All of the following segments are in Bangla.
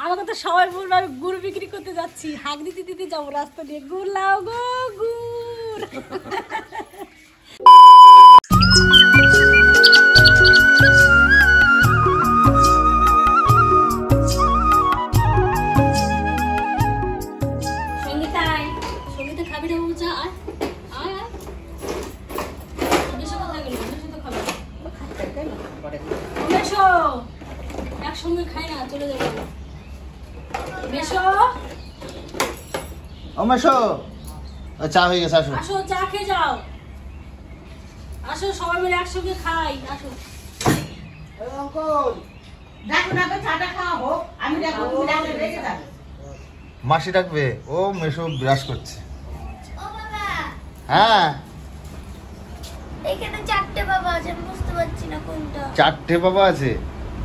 আমাকে তো সবাই বলবে আমি গুড় বিক্রি করতে যাচ্ছি, হাঁক দিতে দিতে যাবো রাস্তা দিয়ে, গুড় লাও গো গুড়। সঙ্গীতা খাবি না বাবু চা? আয় আয় আয়, কোথায় গেল? তো খাবে মেশো, একসঙ্গে খাই না, চলে যাবো। মেশো ও মেশো, চা হয়ে গেছে, আসো আসো চা খেয়ে যাও, আসো সবাই মিলে একসঙ্গে খাই, আসো। মাসি ডাকবে, ও মেশো ব্রাশ করছে। হ্যাঁ এখানে চারটে বাবা আছে, আমি বুঝতে পারছি না কোনটা। চারটে বাবা আছে?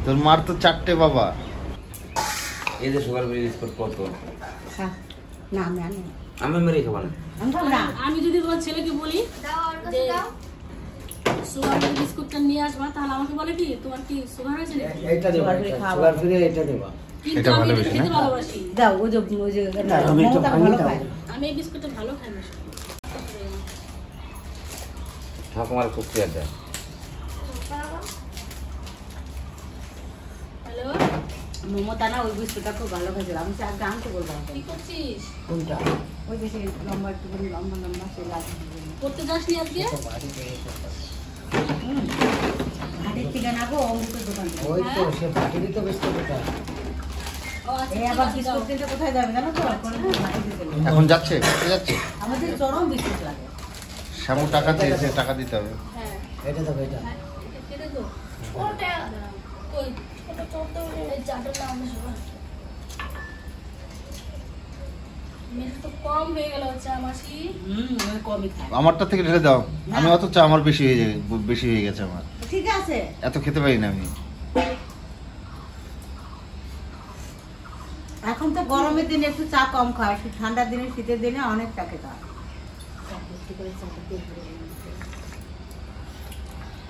তোর মার তো চারটে বাবা। এই যে সুগার ফ্রি বিস্কুট কত? না আমি আনি আমি মেরে খাবো না। আমি যদি তোমার ছেলেকে বলি দাও ওর কাছে দাও। সুগার বিস্কুটটা নিয়ে আসবা, তাহলে আমাকে বলে কি তোমার কি সুগার হয়েছে নাকি? এইটা দেবা, সুগার ফ্রি এটা দেবা। কিন্তু এটা আমি ভালোবাসি খেতে না? ভালোবাসি, দাও ও যে আমি একটু মমতা ভাঙি ভালো দাও। খায়। আমি এই বিস্কুটটা ভালো খাই না। ঠাকুমার খুব প্রিয় দেয়। হ্যালো, মমতা না ওই বিস্কুটটা খুব ভালো খাইছিল, আমি তো আগে আনতে বলবো। কি করছিস? কোনটা? ওই বেশি লম্বা একটু লম্বা লম্বা সে লাগে। করতে যাসনি আজকে? হাটের থেকে নাবো অমৃতের দোকান থেকে। ওই তো সে পাটিরই তো বিস্কুট এটা। ও আচ্ছা, এই আবার বিস্কুট কিনতে কোথায় যাবে জানো তো? এখন হাটে দিতে হবে। এখন যাচ্ছে, কোথায় যাচ্ছে? আমাদের চরম বিস্কুট লাগে। শ্যামু টাকা চেয়েছে, টাকা দিতে হবে। হ্যাঁ এটা দেবো, এটা। হ্যাঁ, এটা কেটে দাও। ওটা কই ওটা করতে হবে, এই চারটা নাম সবার। মেশো তো কম হয়ে গেল চা মাসি। ওই কমই খায়। আমারটা থেকে ঢেলে দাও। আমি অত চা, আমার বেশি হয়ে যাবে, বেশি হয়ে গেছে আমার। ঠিক আছে, এত খেতে পারি না আমি। এখন তো গরমের দিনে একটু চা কম খায়, ঠান্ডার দিনে শীতের দিনে অনেক চা খেতে হয়।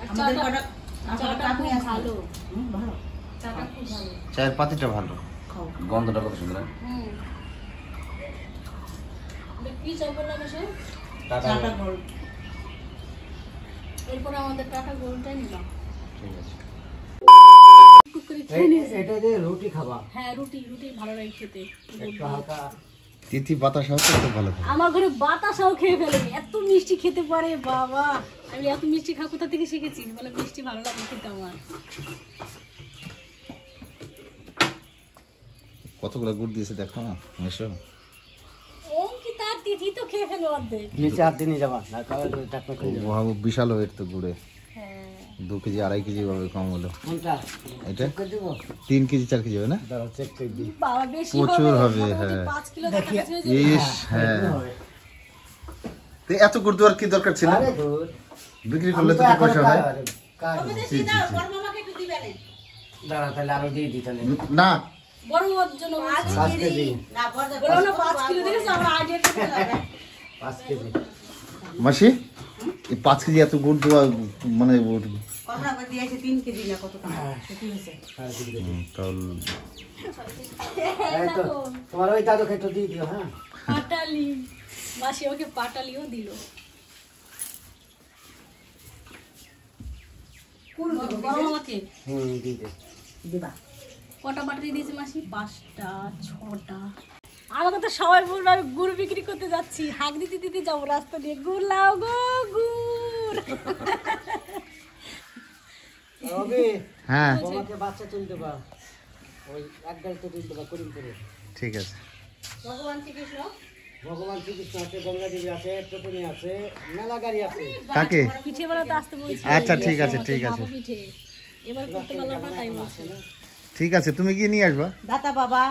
আর আমাদের চাটা কটা চাটা খুব ভালো, ভালো চাটা খুব ভালো। চায়ের পাতিটা ভালো। খাও। গন্ধটা কত সুন্দর। হুম, কি চা বললাম মেশো? চাটা গোল। এরপর আমাদের টাটা গোলটাই নিলাম। ঠিক আছে। টুক করে খেয়ে নিয়েছি। এটা দিয়ে রুটি খাবা। হ্যাঁ রুটি রুটি ভালো লাগে খেতে। একটু হালকা। তিথি বাতাসাও তো খুব ভালো থাকে। আমার ঘরে বাতাসাও খেয়ে ফেলেনি, এত মিষ্টি খেতে পারে বাবা। আমি এত মিষ্টি খাওয়া কোথা থেকে শিখেছি, বলে মিষ্টি ভালো লাগে খেতে আমার। কতগুলো গুড় দিয়েছে দেখো না মেশো। অঙ্কিতা তিথি তো খেয়ে ফেলো অর্ধেক। নিচে হাত দিয়ে নিয়ে যাবা, না খাওয়া টাকা করে যাবা। বিশাল ওয়েট তো গুড়ে, হ্যাঁ 2 কেজি 2.5 কেজি হবে কম হলো। কোনটা? এটা চেক করে দেবো? 3 কেজি 4 কেজি হবে না? দাঁড়াও, চেক করে দিই। বাবা বেশি প্রচুর হবে, মোটামুটি হ্যাঁ। 5 কিলো কাছাকাছি হয়ে যাবে। ইস হ্যাঁ, তো এত গুড় দেওয়ার কি দরকার ছিল? আরে ধুর। বিক্রি করলে তো কি পয়সা হয়? কাজ তুমি নেই। বেশি দাও, বড় মামাকে একটু দিবে না। দাঁড়া, তাহলে আরো দিয়ে দিই তাহলে। না, বড় ওর জন্য 5 কেজি। না বড় বলো না 5 কিলো দেখেছো আমার আইডিয়া করতে লাগে। 5 কেজি। মাসি এই 5 কেজি এত গুড় দেওয়া মানে কথা করে দিয়েছে 3 কেজি না কত টাকা সেটি হয়েছে। হ্যাঁ, দিয়ে দিই। তাহলে এই তো, তোমার ওই দাদু খেতে দিয়ে দিও। হ্যাঁ, পাটালি মাসি ওকে পাটালিও দিল। কোন বড় মামাকে দিয়ে দে। দিবা? কটা পাটালি দিয়েছে মাসি? 5টা 6টা। আমাকে তো সবাই বলবে আমি গুড় বিক্রি করতে যাচ্ছি, হাঁক দিতে দিতে যাবো রাস্তা দিয়ে, গুড় লাও গো গুড়। রবি, হ্যাঁ তোমাকে বাচ্চা তুলতে পার। ওই এক গাড়িতে তুলতে পার, করিম করে। ঠিক আছে। ভগবান শ্রীকৃষ্ণ ভগবান শ্রীকৃষ্ণ আছে, গঙ্গা দেবী আছে, টুকুনি আছে, মেলা গাড়ি আছে। কাকে? পিঠে বেলাতে আসতে বলছি। আচ্ছা ঠিক আছে, ঠিক আছে, বাবু পিঠে এবার করতে পারলাম না তাই বলছি। ঠিক আছে। তুমি গিয়ে নিয়ে আসবা। দাতা বাবা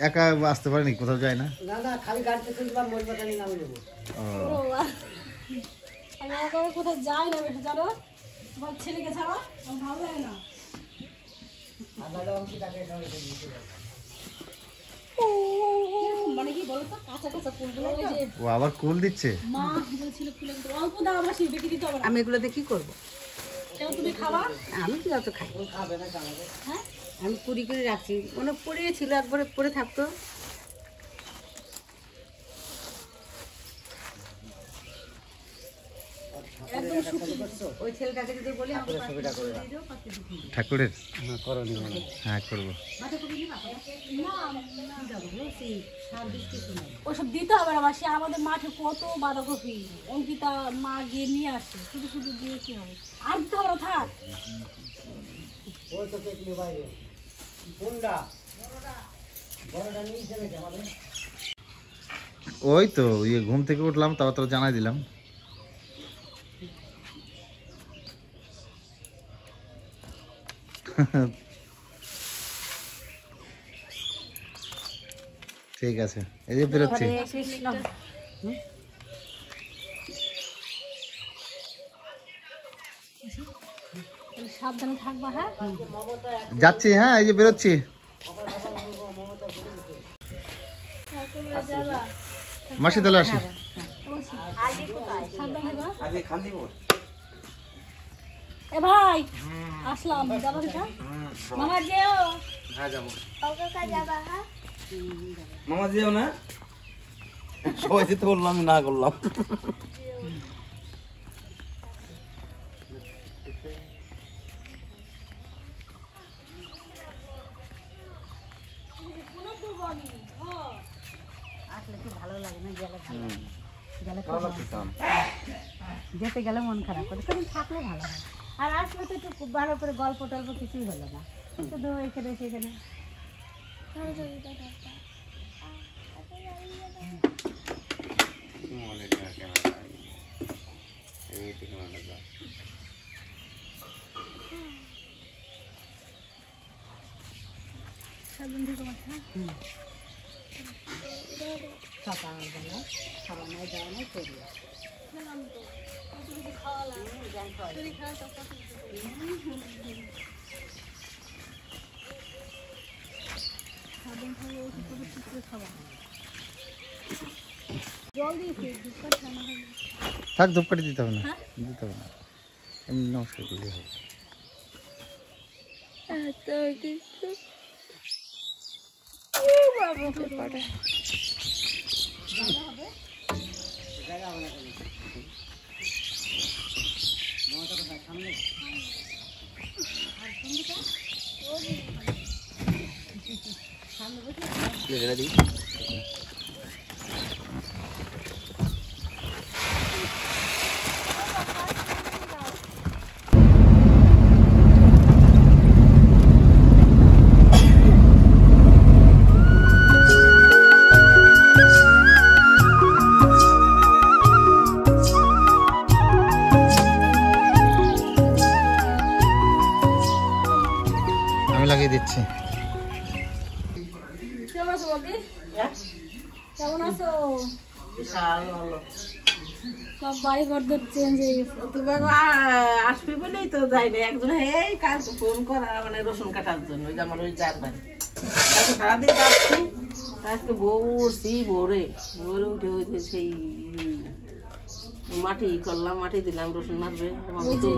একা আসতে পারেনি, কোথাও যায় না। না না, খালি গাড়িতে তুলবা, মরিবাটা নিয়ে নামে নেবো। ও, ও বাবা। আমি আমার কোথাও যাই না বেশি জানো, তোমার ছেলেকে ছাড়া আমার ভালো লাগে না। আর নাহলে আমি তাকে ধরে দিতে পারি। মানে কি বলতো কাঁচা কাঁচা ফুলগুলো ওই যে ও আবার কুল দিচ্ছে। মা বলছিল ফুলের ভিতরে অল্প দাম আসি বেশি দিতে হবে না। আমি এগুলোতে কি করব? এটাও তুমি খাবা? আমি কি অত খাই? খাবে না, খাবে। হ্যাঁ আমি কুড়ি করে রাখছি, মানে পড়েছিল একবারে পড়ে থাকতো। ওই ছেলেটাকে যদি বলি ঠাকুরের হ্যাঁ করো নি ম্যাডাম। হ্যাঁ করবো। ওসব দিতে হবে না মাসি, আমাদের মাঠে কত বাঁধাকপি অঙ্কিতা মা গিয়ে নিয়ে আসে, শুধু শুধু দিয়ে কি হবে, আর দিতে হবে না, থাক। ওই তো দেখলি বাইরে কোনটা বড়টা নিয়ে যাবে আমাদের। ওই তো ইয়ে ঘুম থেকে উঠলাম, তারপর তো জানাই দিলাম। ঠিক আছে, এই যে বেরোচ্ছি। হরে কৃষ্ণ। তাহলে সাবধানে থাকবা, হ্যাঁ। যাচ্ছি, হ্যাঁ এই যে বেরোচ্ছি। মাসি তাহলে আসি। সাবধানে থাকবা। আজকে খান দিব। এ ভাই আসলাম, যাবো কিটা মামা যেও। হ্যাঁ যাবো। কাকা যাবা হ্যাঁ? মামা যেও না, সবাই যেতে বললাম, আমি না করলাম। আসলে কি ভালো লাগে না, গেলে ভালো হুম, গেলে ভালো লাগতেছে। যেতে গেলে মন খারাপ করে, সেদিন থাকলে ভালো হয়। আর আসলে তো একটু ভালো করে গল্প টল্প কিছুই হলো না, শুধু এখানে সেখানে। সাবধানে থেকো মাসি, হ্যাঁ। সকালবেলা খাওয়া নাই দেওয়া নাই করি। জল দিয়েছি, দুধটা ঠান্ডা হয়ে গেছে। থাক, ধূপকাঠি দিতে হবে না, দিতে হবে না, এমনি নমস্কার করলে হবে। আমি লাগিয়ে দিচ্ছি। কেমন আছো বৌদি? কেমন আছো? সব বাড়ি ঘর চেঞ্জ হয়ে গেছে। তুমি আসবি বলেই তো যাই না, একজন এই কাজ ফোন করা মানে রসুন কাটার জন্য, ওই যে আমার ওই চার বাড়ি সারাদিন যাচ্ছি। আজকে বউরছি, ভোরে ভোরে উঠে ওই যে সেই মাটি করলাম, মাটি দিলাম, রসুন মারবে এবং রসুন